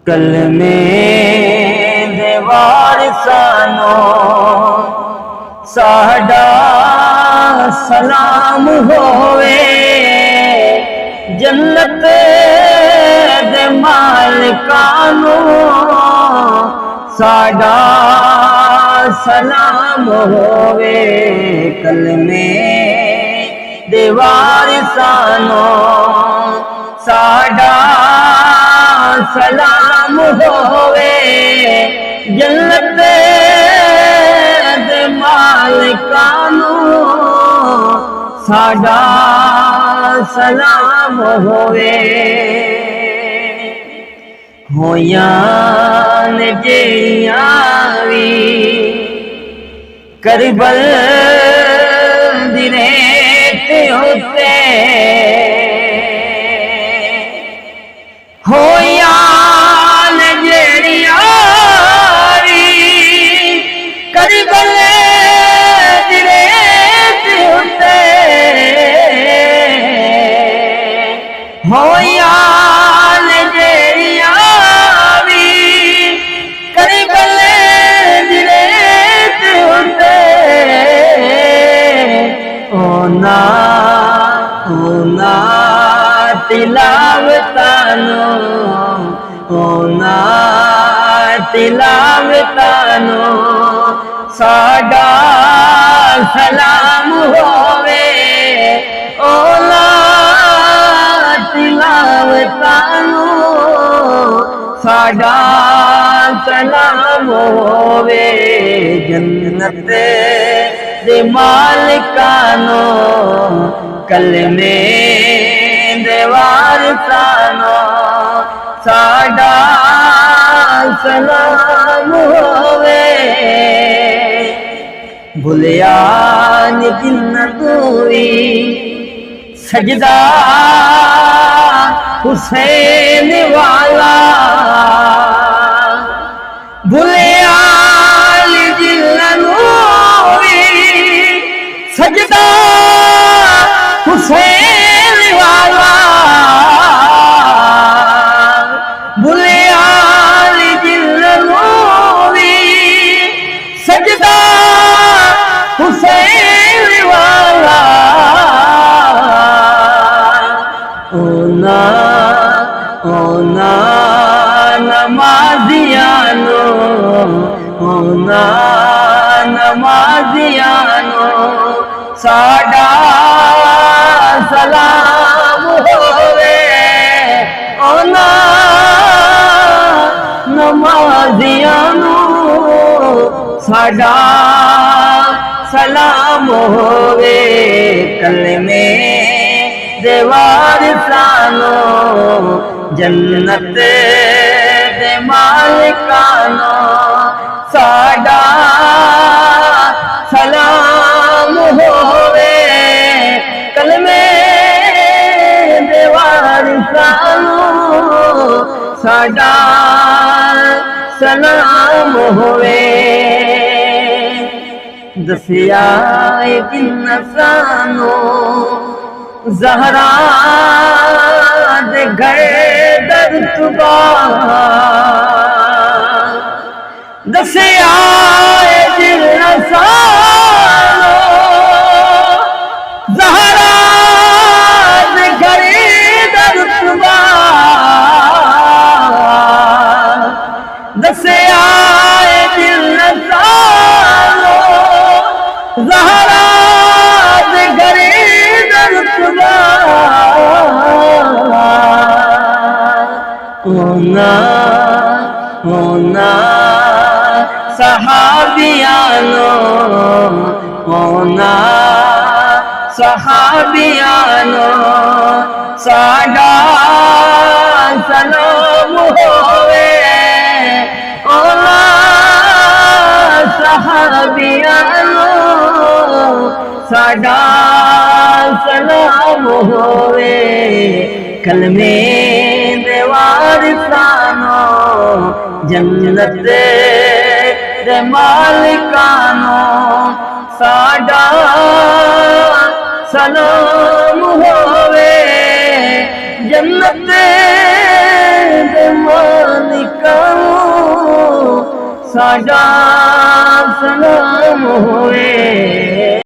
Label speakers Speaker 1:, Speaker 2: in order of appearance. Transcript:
Speaker 1: कलमे दे वारिसानो साडा सलाम होवे, जन्नत दे मालिकानो साडा सलाम होवे। कलमे दे वारिसानो साडा सलाम होवे, जन्नत दे मालिकानो साडा सलाम होवे। होया ने जेड़ियां वी करबल दी रेत उत्ते होया ने जेड़ियां वी करबल दी रेत उत्ते होया ने जेड़ियां वी करबल दी रेत उत्ते ओना तिलावतानो ओना तिलावतानो साडा सलाम होवे। ओना तिलावतानो साडा सलाम होवे, जन्नत दे मालिकानो कलमे दे वारिसानो साडा सलाम होवे। भुलिया नी जिन्नतू वी सजदा हुसैन वाला, भुलिया नी जिन्नतू वी सजदा हुसैन वाला, भुलिया नी जिन्नतू वी सजदा हुसैन वाला। ओना नमाजियानो ओना नमाजियानो साडा सलाम होवे। ओना नमाजियानो साडा सलाम होवे। कलमे दे वारिसानो जन्नत दे मालिकानो साडा सलाम होवे। कलमे दे वारिसानो साडा सलाम होवे। दसिया जिन्नसानो ज़हरा दे घर दरतुबा, दसिया जिन्नसानो ज़हरा दे घर दरतुबा, दसिया जिन्नसानो ज़हरा दे घर दरतुबा। ओना सहाबियानो ओना सहाबियानो साडा सलाम होवे। ओना सहाबियानो साडा सलाम होवे। कलमे दे वारिसानो जन्नत दे मालिकानो साडा सलाम होवे। साडा सलाम होवे।